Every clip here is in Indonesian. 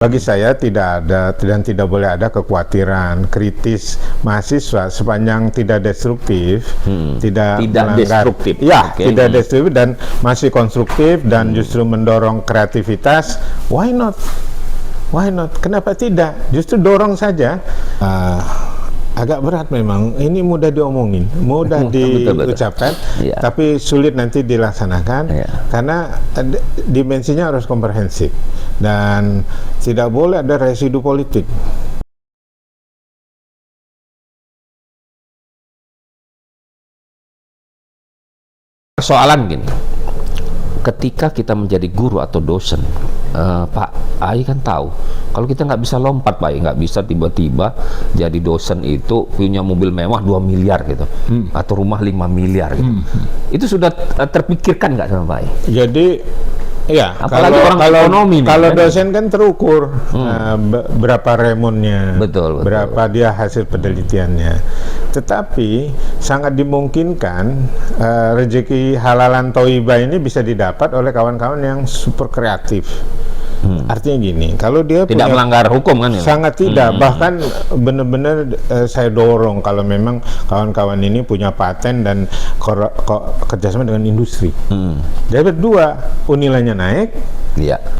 Bagi saya tidak ada dan tidak boleh ada kekhawatiran kritis mahasiswa sepanjang tidak destruktif, tidak melanggar, destruktif, ya, tidak destruktif dan masih konstruktif dan justru mendorong kreativitas. Why not? Why not? Kenapa tidak? Justru dorong saja. Agak berat memang. Ini mudah diomongin, mudah diucapkan, tapi sulit nanti dilaksanakan karena dimensinya harus komprehensif dan tidak boleh ada residu politik. Persoalan gini, ketika kita menjadi guru atau dosen, Pak Ai kan tahu kalau kita nggak bisa lompat, Pak Ai nggak bisa tiba-tiba jadi dosen itu punya mobil mewah 2 miliar gitu, atau rumah 5 miliar gitu. Itu sudah terpikirkan nggak sama Pak Ai? Jadi ya, apalagi orang ekonomi kalau dosen kan terukur berapa remunnya, berapa dia hasil penelitiannya. Tetapi sangat dimungkinkan rezeki halalan toibah ini bisa didapat oleh kawan-kawan yang super kreatif. Artinya gini, kalau dia tidak melanggar hukum kan ya? Sangat tidak, bahkan benar-benar saya dorong kalau memang kawan-kawan ini punya paten dan kerjasama dengan industri. Jadi berdua, nilainya naik,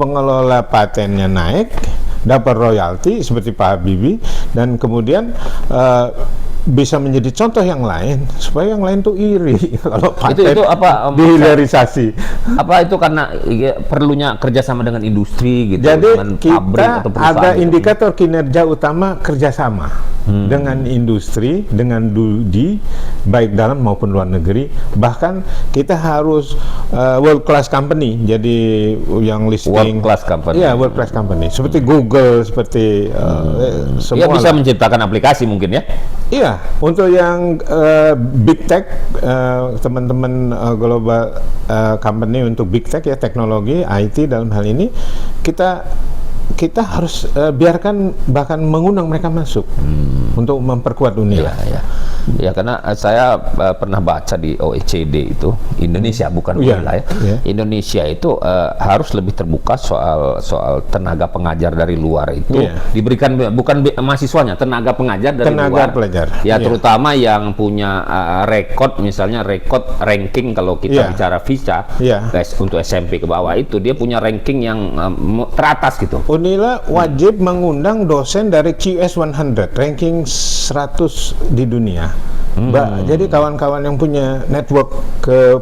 pengelola patennya naik, dapat royalti seperti Pak Habibie, dan kemudian bisa menjadi contoh yang lain supaya yang lain tuh iri kalau paten itu apa dihilirisasi. Apa itu karena perlunya kerjasama dengan industri gitu? Jadi dengan kita pabrik atau perusahaan ada gitu. indikator kinerja utama kerjasama dengan industri, dengan Dudi, baik dalam maupun luar negeri. Bahkan kita harus world class company. Jadi yang listing world class company. Ya, world class company. Seperti Google, seperti semua. Ya bisa menciptakan aplikasi mungkin ya. Iya, untuk yang big tech, teman-teman global company untuk big tech ya, teknologi, IT dalam hal ini, kita harus biarkan, bahkan mengundang mereka masuk untuk memperkuat dunia. Ya, karena saya pernah baca di OECD itu, Indonesia bukan wilayah. Indonesia itu harus lebih terbuka soal tenaga pengajar dari luar itu diberikan, bukan mahasiswanya, tenaga pengajar dari luar. Pelajar. Ya, terutama yang punya rekod, misalnya rekod ranking kalau kita bicara visa untuk SMP ke bawah itu dia punya ranking yang teratas gitu. Unila wajib mengundang dosen dari QS 100, ranking 100 di dunia. Jadi kawan-kawan yang punya network ke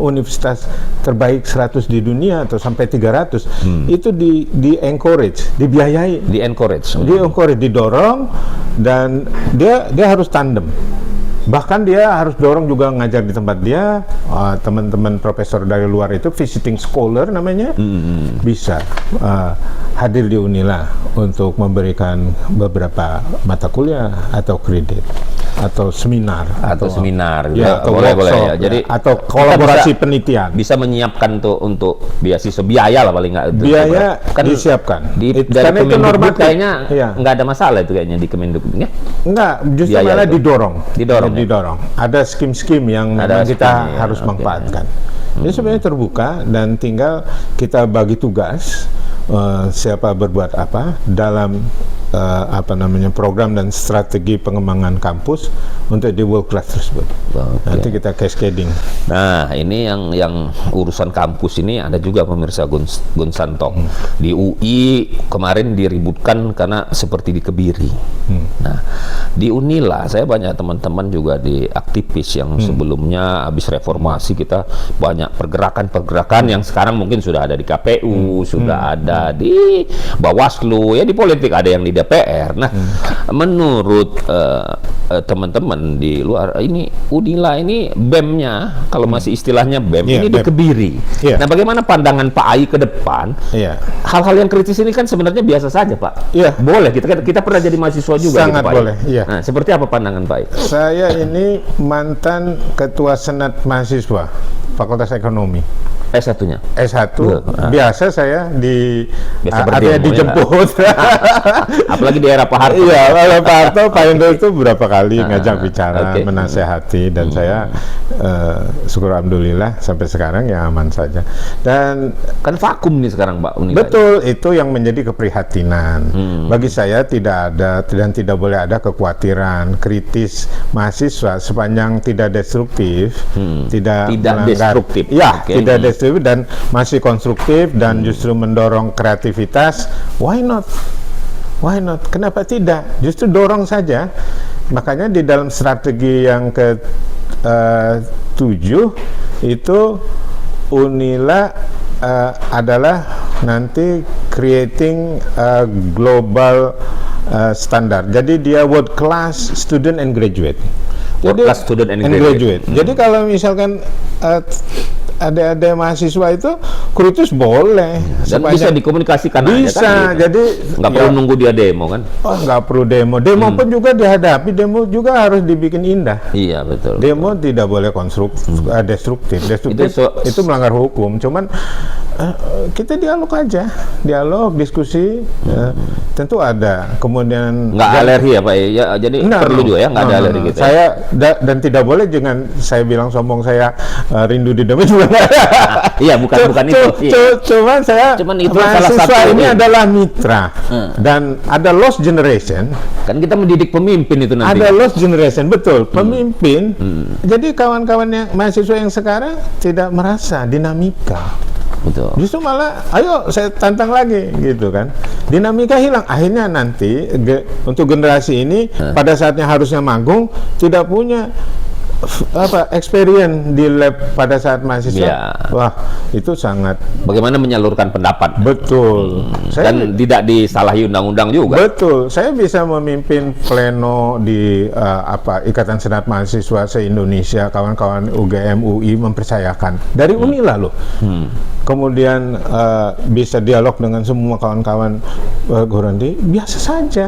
universitas terbaik 100 di dunia atau sampai 300 itu di encourage, dibiayai, didorong, dan dia harus tandem. Bahkan dia harus dorong juga ngajar di tempat dia. Teman-teman profesor dari luar itu visiting scholar namanya, bisa hadir di Unila untuk memberikan beberapa mata kuliah atau kredit atau seminar boleh ya. Jadi atau kolaborasi penelitian bisa menyiapkan untuk beasiswa, biaya lah paling nggak itu biaya kan disiapkan dari itu normatif kayaknya nggak ada masalah itu kayaknya di Kemendikbud ya. Enggak, justru biaya malah itu. didorong. Ada skim-skim yang kita harus manfaatkan. Jadi sebenarnya terbuka dan tinggal kita bagi tugas siapa berbuat apa dalam program dan strategi pengembangan kampus untuk di world class tersebut. Nanti kita cascading. Nah, ini yang urusan kampus ini ada juga pemirsa Gun Santong. Di UI kemarin diributkan karena seperti di Kebiri. Nah, di Unila saya banyak teman-teman juga di aktivis yang sebelumnya habis reformasi kita banyak pergerakan yang sekarang mungkin sudah ada di KPU, sudah ada di Bawaslu, ya di politik ada yang di DPR. Nah, menurut teman-teman di luar ini Unila ini BEM-nya, kalau masih istilahnya BEM ini di Kebiri. Nah, bagaimana pandangan Pak Ai ke depan? Hal-hal yang kritis ini kan sebenarnya biasa saja, Pak. Boleh, kita pernah jadi mahasiswa juga. Sangat gitu, boleh. Nah, seperti apa pandangan Pak Ai? Saya ini mantan ketua senat mahasiswa Fakultas Ekonomi. S1-nya? S1 biasa saya Biasa artinya berdemo, dijemput. Apalagi di era Pak Harto. Iya, kalau Pak Harto, Pak Hendro itu berapa kali ngajak bicara, oke. menasehati, dan saya syukur alhamdulillah sampai sekarang ya aman saja. Dan Kan vakum nih sekarang Pak Unila. betul, itu yang menjadi keprihatinan. Bagi saya tidak ada dan tidak boleh ada kekhawatiran kritis mahasiswa sepanjang tidak destruktif, tidak melanggar. destruktif. Ya, Oke. tidak destruktif dan masih konstruktif dan justru mendorong kreativitas. Why not? Why not? Kenapa tidak? Justru dorong saja. Makanya di dalam strategi yang ke-7 itu Unila adalah nanti creating a global standard. Jadi dia world class student and graduate. World class student and graduate. Jadi kalau misalkan ada mahasiswa itu kritis boleh, Dan bisa dikomunikasikan bisa. aja kan. Jadi Nggak perlu nunggu dia demo kan? oh, nggak perlu demo. Demo pun juga dihadapi. Demo juga harus dibikin indah. Iya betul. Demo tidak boleh destruktif. Destruktif itu melanggar hukum. Cuman kita dialog aja, dialog, diskusi. Tentu ada. Kemudian Nggak alergi ya Pak? Ya, jadi perlu juga ya nggak ada alergi gitu. Ya? Saya dan tidak boleh dengan saya bilang sombong saya rindu di demo juga. Iya bukan itu. Iya. Cuman itu salah mahasiswa satu ini adalah mitra dan ada lost generation. Kan kita mendidik pemimpin itu nanti. Ada lost generation, betul, pemimpin. Jadi kawan-kawan yang mahasiswa yang sekarang tidak merasa dinamika. Betul. Justru malah, ayo saya tantang lagi, gitu kan. Dinamika hilang. Akhirnya nanti untuk generasi ini pada saatnya harusnya magang tidak punya experience di lab pada saat mahasiswa. Ya. Wah, itu sangat Bagaimana menyalurkan pendapat. betul. Dan tidak disalahi undang-undang juga. Betul, saya bisa memimpin pleno di Ikatan Senat Mahasiswa se-Indonesia, kawan-kawan UGM, UI mempercayakan dari Unila loh. Kemudian bisa dialog dengan semua kawan-kawan Goronti, biasa saja.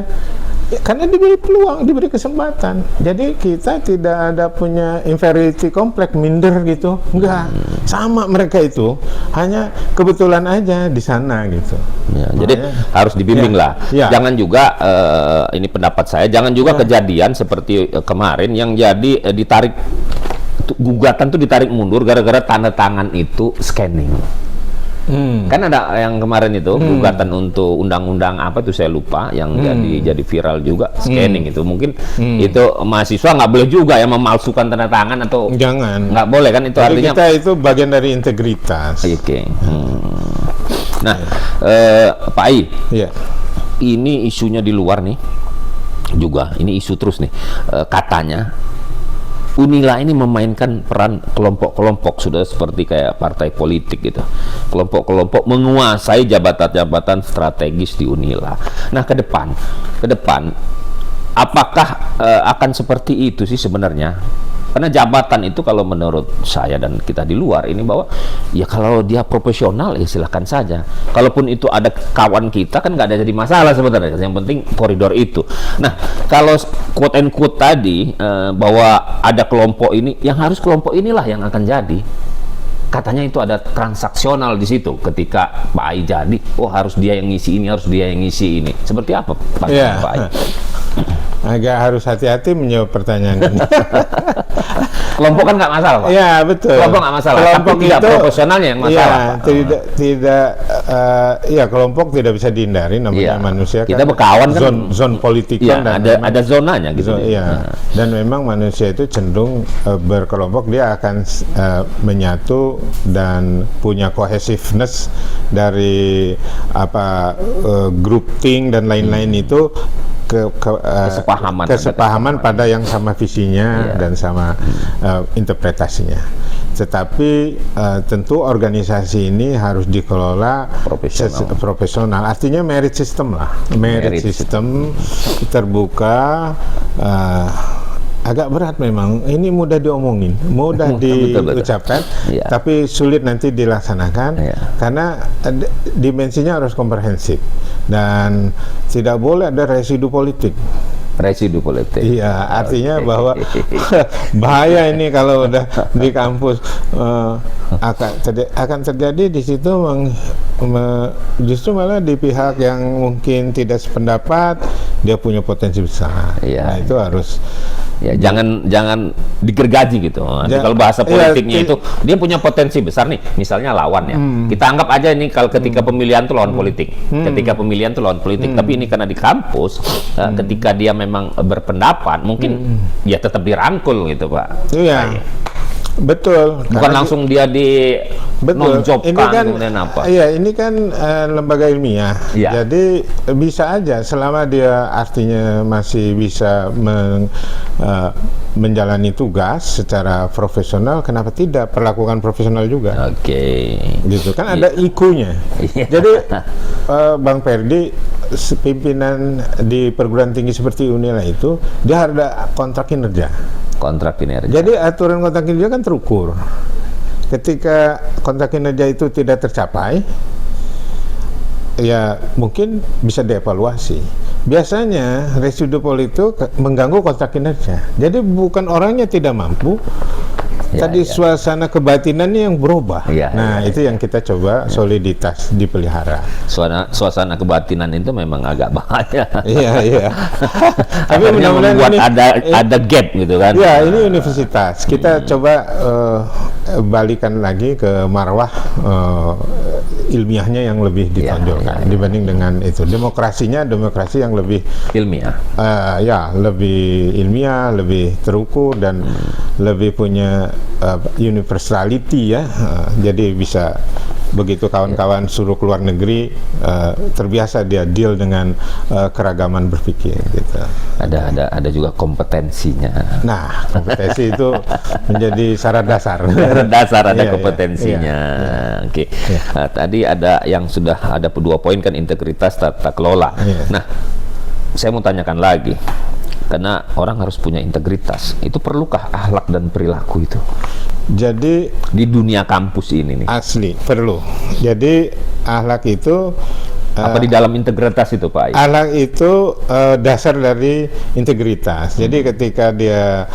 Ya, karena diberi peluang, diberi kesempatan. Jadi kita tidak ada punya inferiority complex, minder gitu. Enggak, sama mereka itu. Hanya kebetulan aja di sana gitu. Ya, jadi harus dibimbing lah. Ya. Jangan juga ini pendapat saya, jangan juga kejadian seperti kemarin yang jadi ditarik gugatan tuh ditarik mundur gara-gara tanda tangan itu scanning. Kan ada yang kemarin itu gugatan untuk undang-undang apa tuh saya lupa yang jadi viral juga scanning itu mungkin itu mahasiswa nggak boleh juga ya memalsukan tanda tangan atau jangan, nggak boleh kan itu. jadi artinya kita itu bagian dari integritas. Oke. Nah Pak Ai, Iya. ini isunya di luar nih juga, ini isu terus nih, katanya Unila ini memainkan peran kelompok-kelompok, sudah seperti kayak partai politik gitu. Kelompok-kelompok menguasai jabatan-jabatan strategis di Unila. Nah, ke depan apakah akan seperti itu sih sebenarnya? Karena jabatan itu kalau menurut saya dan kita di luar ini bahwa ya kalau dia profesional ya silahkan saja. Kalaupun itu ada kawan kita kan nggak ada jadi masalah sebenarnya. Yang penting koridor itu. Nah kalau quote and quote tadi bahwa ada kelompok ini, yang harus kelompok inilah yang akan jadi. Katanya itu ada transaksional di situ ketika Pak Ai jadi, oh harus dia yang ngisi ini, harus dia yang ngisi ini. Seperti apa Pak Ai? Agak harus hati-hati menjawab pertanyaan ini. Kelompok kan nggak masalah Pak? Ya betul. Kelompok nggak masalah, kelompok tapi tidak profesionalnya yang masalah. Ya, tidak, kelompok tidak bisa dihindari, namanya manusia. Kita kan berkawan kan. Zone politik Iya, kan ada zonanya gitu. Iya. Dan memang manusia itu cenderung berkelompok, dia akan menyatu dan punya cohesiveness dari grouping dan lain-lain itu. Kesepahaman pada yang sama visinya dan sama interpretasinya. Tetapi tentu organisasi ini harus dikelola profesional. Artinya merit system lah, merit system terbuka. Agak berat memang, ini mudah diomongin, mudah diucapkan, tapi sulit nanti dilaksanakan karena dimensinya harus komprehensif dan tidak boleh ada residu politik. Residu politik. Iya, artinya bahwa bahaya ini kalau udah di kampus, akan terjadi di situ justru malah di pihak yang mungkin tidak sependapat dia punya potensi besar. Iya. Nah, itu harus Ya, jangan digergaji gitu. Nanti kalau bahasa politiknya itu dia punya potensi besar nih, misalnya lawan ya. Kita anggap aja ini kalau ketika pemilihan tuh lawan politik. Ketika pemilihan tuh lawan politik, tapi ini karena di kampus ketika dia memang berpendapat, mungkin ya tetap dirangkul gitu, Pak. Iya. Betul. Bukan langsung dia di nonjobkan Ini kan, kemudian apa? Iya, ini kan lembaga ilmiah. Iya. Jadi bisa aja selama dia artinya masih bisa menjalani tugas secara profesional, kenapa tidak perlakukan profesional juga? Oke. Gitu kan ada IQ-nya. Iya. Jadi Bang Ferdi pimpinan di perguruan tinggi seperti Unila itu dia ada kontrak kinerja. Kontrak kinerja. Jadi aturan kontrak kinerja kan terukur. Ketika kontrak kinerja itu tidak tercapai, ya mungkin bisa dievaluasi. Biasanya residu itu mengganggu kontrak kinerja. Jadi bukan orangnya tidak mampu, tadi suasana kebatinannya yang berubah. Itu yang kita coba soliditas dipelihara. Suasana kebatinan itu memang agak bahaya. Iya. Tapi membuat ada gap gitu kan. Ya, ini universitas. Kita coba balikan lagi ke marwah ilmiahnya yang lebih ditonjolkan dibanding dengan itu. Demokrasi yang lebih ilmiah. Lebih ilmiah, lebih terukur dan lebih punya universality ya. Jadi bisa begitu kawan-kawan suruh keluar negeri terbiasa dia deal dengan keragaman berpikir gitu. Ada juga kompetensinya. Nah, kompetensi itu menjadi syarat dasar. Ada kompetensinya. Oke. Nah, tadi ada yang sudah ada 2 poin kan, integritas, tata kelola. Nah, saya mau tanyakan lagi. Karena orang harus punya integritas. Itu perlukah akhlak dan perilaku itu? Jadi di dunia kampus ini nih. Asli perlu. Jadi akhlak itu apa di dalam integritas itu, Pak? Akhlak itu dasar dari integritas. Jadi ketika dia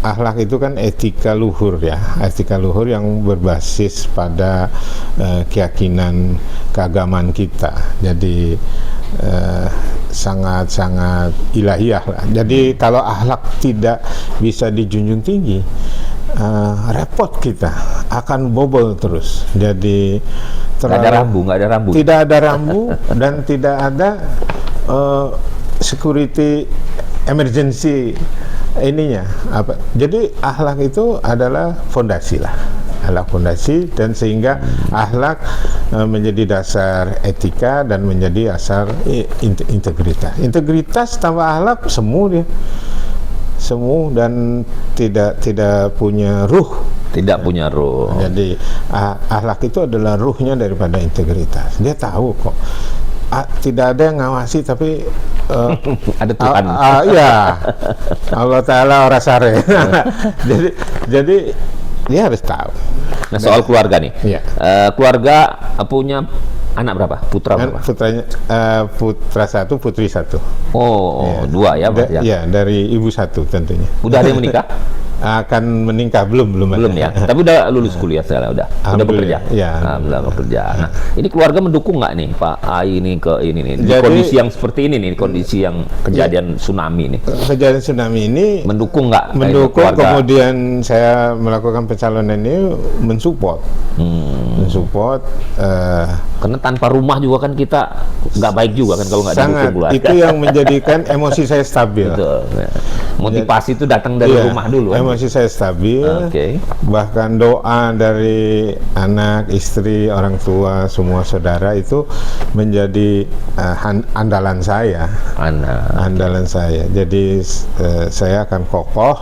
akhlak itu kan etika luhur ya, etika luhur yang berbasis pada keyakinan keagamaan kita. Jadi sangat-sangat ilahiyah lah. Jadi kalau akhlak tidak bisa dijunjung tinggi, repot kita, akan bobol terus. Jadi nggak ada rambu. Tidak ada rambu dan tidak ada security emergency ininya apa. Jadi akhlak itu adalah fondasi lah. Akhlak fondasi, dan sehingga akhlak menjadi dasar etika dan menjadi dasar integritas. Integritas tanpa akhlak semu dia. Semu dan tidak punya ruh. Tidak punya ruh. Jadi akhlak itu adalah ruhnya daripada integritas. Dia tahu kok. Tidak ada yang ngawasi tapi ada Tuhan. Iya. Allah Ta'ala ora sare. jadi dia harus tahu. Nah, soal keluarga nih. Iya. Keluarga punya anak berapa? Putra berapa? Putranya putra 1, putri 1. Oh, 2 ya, Pak? Iya, dari ibu 1 tentunya. Udah ada yang menikah? Akan menikah belum ya. Tapi udah lulus kuliah sekarang, udah bekerja. Ya. Alhamdulillah bekerja. Nah, ini keluarga mendukung nggak nih Pak Ai ini ke ini nih? Di Jadi, kondisi yang seperti ini nih, kondisi yang kejadian tsunami nih. Kejadian tsunami ini mendukung nggak? Mendukung, kemudian saya melakukan pencalonan ini mensupport. Mensupport karena tanpa rumah juga kan kita nggak baik juga kan kalau nggak didukung keluarga. Itu yang menjadikan emosi saya stabil. Betul. Motivasi itu datang dari rumah dulu. Emosi saya stabil. Bahkan doa dari anak, istri, orang tua, semua saudara itu menjadi andalan saya. Andalan saya. Jadi saya akan kokoh,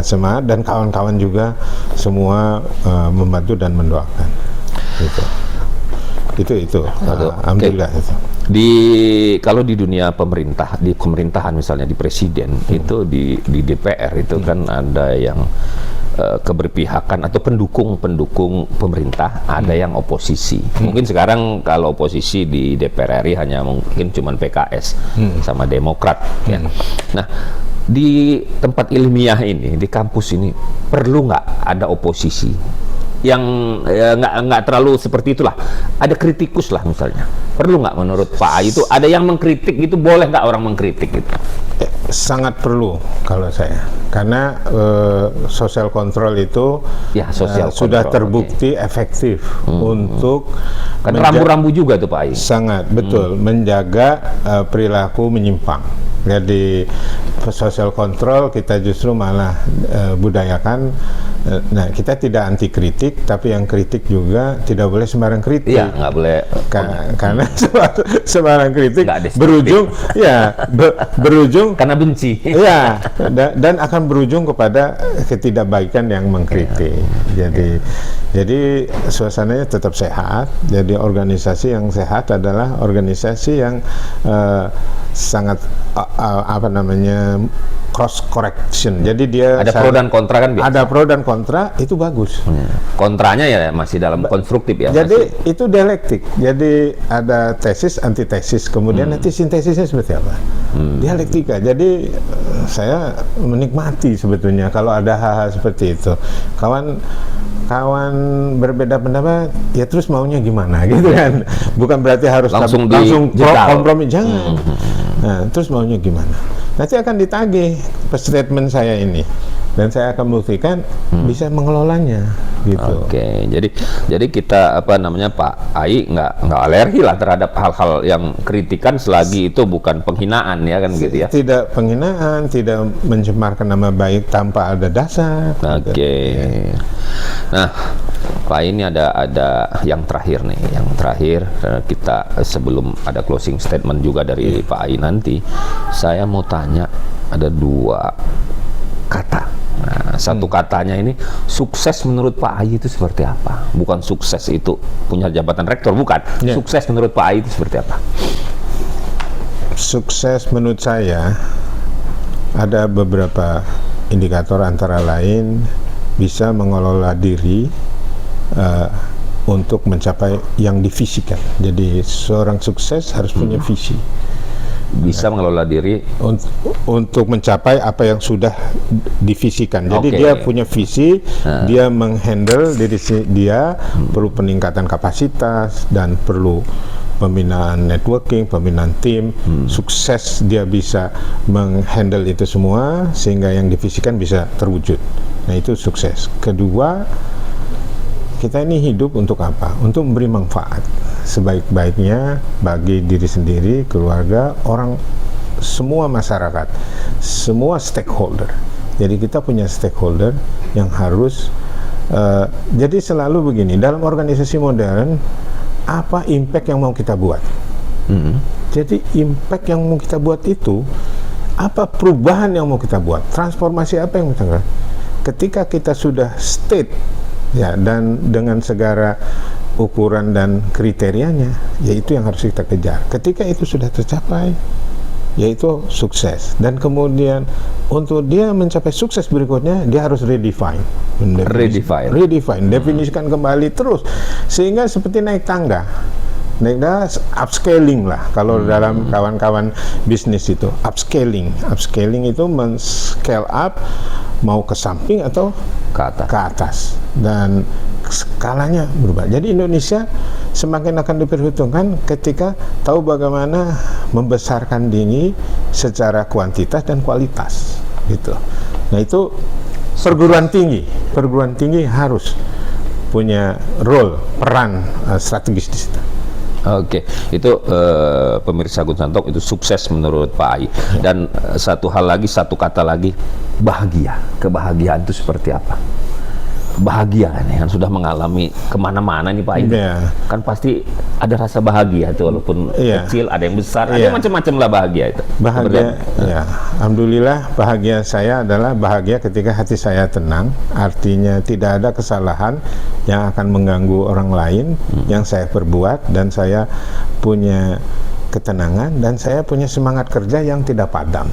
semangat, dan kawan-kawan juga semua membantu dan mendoakan. Itu alhamdulillah. Kalau di dunia pemerintah, di pemerintahan misalnya di presiden itu di DPR itu kan ada yang keberpihakan atau pendukung pemerintah, ada yang oposisi. Mungkin sekarang kalau oposisi di DPR RI hanya mungkin cuman PKS sama Demokrat ya. Nah, di tempat ilmiah ini, di kampus ini perlu nggak ada oposisi yang nggak terlalu seperti itulah, ada kritikus lah misalnya, perlu nggak menurut Pak Ai itu ada yang mengkritik gitu, boleh nggak orang mengkritik gitu? Sangat perlu kalau saya, karena social control itu Ya, social sudah control, terbukti efektif untuk kan rambu-rambu juga tuh Pak Ai. sangat betul menjaga perilaku menyimpang. Jadi social control kita justru malah budayakan. Nah, kita tidak anti kritik, tapi yang kritik juga tidak boleh sembarang kritik. Iya, nggak boleh. Karena sembarang kritik Nggak destruktif. berujung berujung Karena benci. Iya, dan akan berujung kepada ketidakbaikan yang mengkritik. Jadi suasananya tetap sehat. Jadi organisasi yang sehat adalah organisasi yang sangat cross correction. Jadi dia Ada pro dan kontra kan biasa. ada pro dan kontra, itu bagus. Kontranya ya masih dalam konstruktif ya. Jadi itu dialektik. Jadi ada tesis, antitesis, kemudian nanti sintesisnya seperti apa? Dialektika. Jadi saya menikmati sebetulnya kalau ada hal-hal seperti itu. Kawan berbeda pendapat, ya terus maunya gimana gitu kan? Bukan berarti harus Langsung kompromi, jangan. Nah, terus maunya gimana? Nanti akan ditagih statement saya ini, dan saya akan buktikan bisa mengelolanya gitu. Oke, jadi kita Pak Ai nggak alergi lah terhadap hal-hal yang kritikan selagi itu bukan penghinaan ya kan gitu ya. Tidak penghinaan, tidak mencemarkan nama baik tanpa ada dasar. Oke. Nah, Pak ini ada yang terakhir nih, kita sebelum ada closing statement juga dari Pak Ai nanti, saya mau tanya ada 2 kata. Nah, satu katanya ini, sukses menurut Pak Ai itu seperti apa? Bukan sukses itu punya jabatan rektor, bukan. Sukses menurut Pak Ai itu seperti apa? Sukses menurut saya ada beberapa indikator, antara lain bisa mengelola diri untuk mencapai yang divisikan. Jadi seorang sukses harus punya visi. Bisa mengelola diri untuk mencapai apa yang sudah divisikan. Jadi Oke. dia punya visi, dia menghandle diri dia, perlu peningkatan kapasitas dan perlu pembinaan networking, pembinaan tim. Sukses dia bisa menghandle itu semua sehingga yang divisikan bisa terwujud. Nah, itu sukses. Kedua, kita ini hidup untuk apa? Untuk memberi manfaat sebaik-baiknya bagi diri sendiri, keluarga, orang, semua masyarakat, semua stakeholder. Jadi kita punya stakeholder yang harus jadi selalu begini, dalam organisasi modern, apa impact yang mau kita buat? Jadi impact yang mau kita buat itu, apa perubahan yang mau kita buat? Transformasi apa yang kita buat? Ketika kita sudah state ya, dan dengan segala ukuran dan kriterianya, yaitu yang harus kita kejar. Ketika itu sudah tercapai, yaitu sukses. Dan kemudian untuk dia mencapai sukses berikutnya, dia harus redefine, definisikan kembali terus, sehingga seperti naik tangga, upscaling lah. Kalau dalam kawan-kawan bisnis itu upscaling itu men-scale up, mau ke samping atau ke atas, dan skalanya berubah. Jadi Indonesia semakin akan diperhitungkan ketika tahu bagaimana membesarkan diri secara kuantitas dan kualitas gitu. Nah, itu perguruan tinggi harus punya peran strategis di situ. Oke, itu pemirsa Gunsantok, itu sukses menurut Pak Ai. Dan satu kata lagi, bahagia. Kebahagiaan itu seperti apa? Bahagia kan sudah mengalami kemana-mana nih Pak Ai. Kan pasti ada rasa bahagia itu, walaupun kecil, ada yang besar, ada macam-macam lah bahagia itu. Bahagia, ya. Alhamdulillah, bahagia saya adalah bahagia ketika hati saya tenang. Artinya tidak ada kesalahan yang akan mengganggu orang lain yang saya perbuat, dan saya punya ketenangan, dan saya punya semangat kerja yang tidak padam.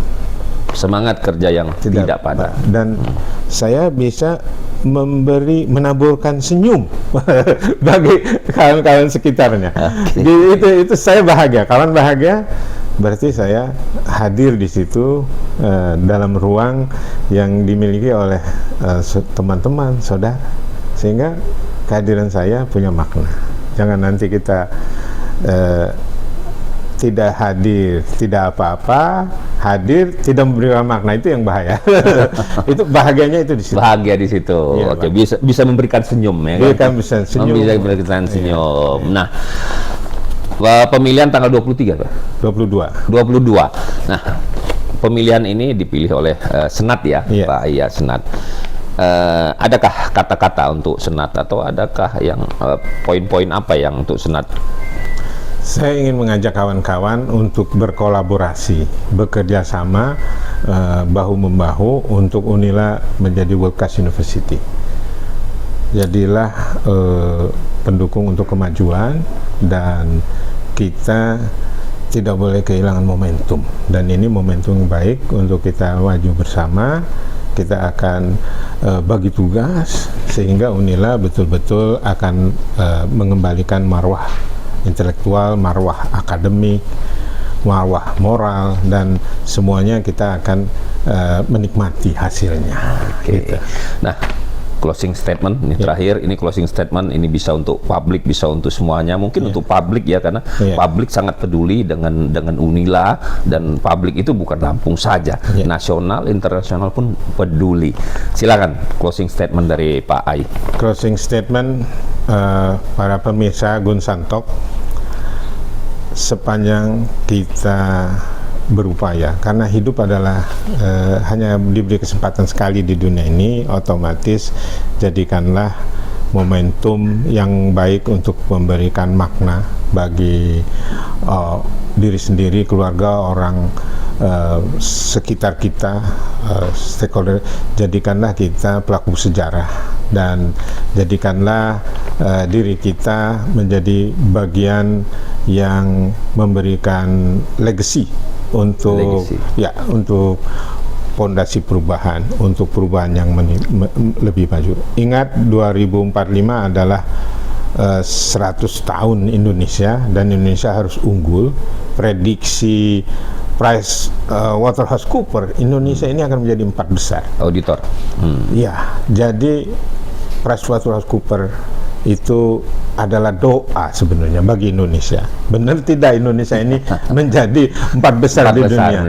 semangat kerja yang tidak padam. Dan saya bisa menaburkan senyum bagi kawan-kawan sekitarnya. Itu saya bahagia. Kawan bahagia, berarti saya hadir di situ dalam ruang yang dimiliki oleh teman-teman, saudara, sehingga kehadiran saya punya makna. Jangan nanti kita tidak hadir, tidak apa-apa, hadir tidak memberikan makna, itu yang bahaya. Itu bahagianya itu di situ. Bahagia di situ. Ya, oke, bisa memberikan senyum ya. Bisa senyum. Bisa memberikan senyum. Nah, pemilihan tanggal 23, Pak. 22. Nah, pemilihan ini dipilih oleh Senat ya, Pak. Iya, Senat. Adakah kata-kata untuk Senat atau adakah yang poin-poin apa yang untuk Senat? Saya ingin mengajak kawan-kawan untuk berkolaborasi, bekerja sama bahu-membahu untuk Unila menjadi World Class University. Jadilah pendukung untuk kemajuan, dan kita tidak boleh kehilangan momentum. Dan ini momentum yang baik untuk kita maju bersama. Kita akan bagi tugas sehingga Unila betul-betul akan mengembalikan marwah intelektual, marwah akademik, marwah moral, dan semuanya kita akan menikmati hasilnya. Gitu. Nah, closing statement ini terakhir, ini closing statement ini bisa untuk publik, bisa untuk semuanya, mungkin untuk publik ya, karena publik sangat peduli dengan Unila, dan publik itu bukan Lampung saja, nasional, internasional pun peduli. Silakan closing statement dari Pak Ai. Closing statement para pemirsa Gunsantok, sepanjang kita berupaya, karena hidup adalah hanya diberi kesempatan sekali di dunia ini, otomatis jadikanlah momentum yang baik untuk memberikan makna bagi diri sendiri, keluarga, orang sekitar kita, stakeholder. Jadikanlah kita pelaku sejarah, dan jadikanlah diri kita menjadi bagian yang memberikan legacy untuk untuk fondasi perubahan, untuk perubahan yang lebih maju. Ingat, 2045 adalah 100 tahun Indonesia, dan Indonesia harus unggul. Prediksi Price Waterhouse Cooper, Indonesia ini akan menjadi 4 besar auditor. Ya, jadi Price Waterhouse Cooper itu adalah doa sebenarnya bagi Indonesia. Benar tidak Indonesia ini menjadi 4 besar di dunia?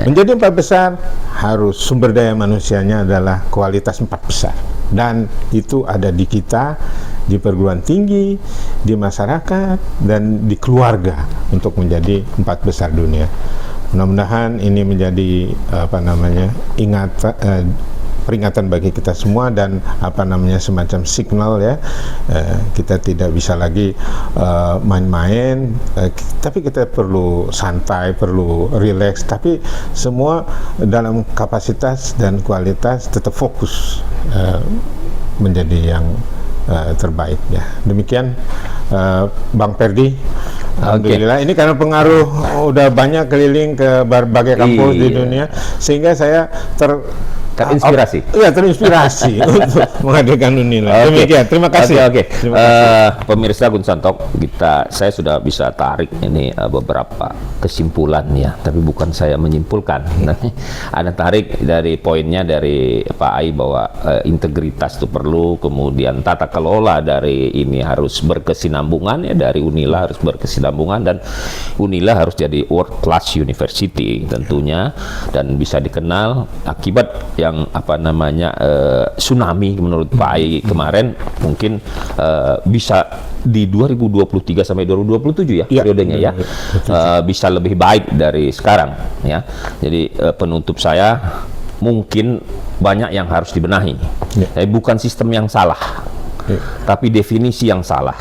Menjadi 4 besar, harus sumber daya manusianya adalah kualitas 4 besar. Dan itu ada di kita, di perguruan tinggi, di masyarakat, dan di keluarga untuk menjadi 4 besar dunia. Mudah-mudahan ini menjadi peringatan bagi kita semua, dan semacam signal ya, kita tidak bisa lagi main-main, tapi kita perlu santai, perlu relax, tapi semua dalam kapasitas dan kualitas tetap fokus menjadi yang terbaik ya. Demikian Bang Perdi. Alhamdulillah, ini karena pengaruh udah banyak keliling ke berbagai kampus di dunia, sehingga saya terinspirasi. Iya, terinspirasi untuk menghadirkan Unila. Demikian, terima kasih. Pemirsa Gunsantok, saya sudah bisa tarik ini beberapa kesimpulan ya, tapi bukan saya menyimpulkan. Ada tarik dari poinnya dari Pak Ai bahwa integritas itu perlu, kemudian tata kelola dari ini harus berkesinambungan ya, dari Unila harus berkesinambungan, dan Unila harus jadi world class university tentunya, dan bisa dikenal akibat yang tsunami menurut Pak Ai kemarin, mungkin bisa di 2023 sampai 2027 ya periodenya ya, bisa lebih baik dari sekarang ya. Jadi penutup saya, mungkin banyak yang harus dibenahi, tapi bukan sistem yang salah, tapi definisi yang salah.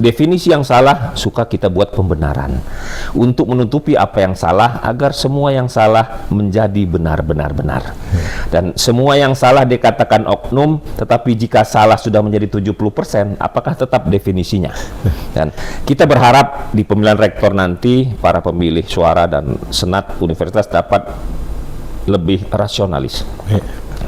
Definisi yang salah suka kita buat pembenaran untuk menutupi apa yang salah agar semua yang salah menjadi benar-benar benar. Dan semua yang salah dikatakan oknum, tetapi jika salah sudah menjadi 70%, apakah tetap definisinya? Dan kita berharap di pemilihan rektor nanti para pemilih suara dan senat universitas dapat lebih rasionalis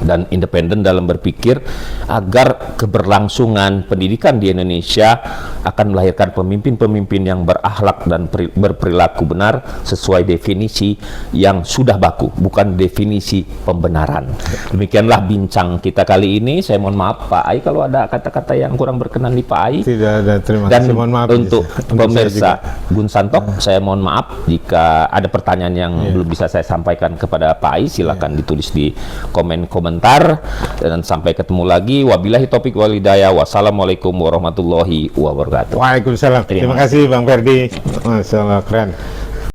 dan independen dalam berpikir agar keberlangsungan pendidikan di Indonesia akan melahirkan pemimpin-pemimpin yang berakhlak dan berperilaku benar sesuai definisi yang sudah baku, bukan definisi pembenaran. Demikianlah bincang kita kali ini. Saya mohon maaf Pak Ai kalau ada kata-kata yang kurang berkenan di Pak Ai. Tidak ada, terima Dan kasih. Mohon maaf untuk pemirsa saya Gun Santok, saya mohon maaf jika ada pertanyaan yang belum bisa saya sampaikan kepada Pak Ai, silakan ditulis di komentar. Dan sampai ketemu lagi. Wabillahi taufik wal hidayah. Wassalamualaikum warahmatullahi wabarakatuh. Waalaikumsalam. Terima kasih Bang Ferdi. Masya Allah, keren.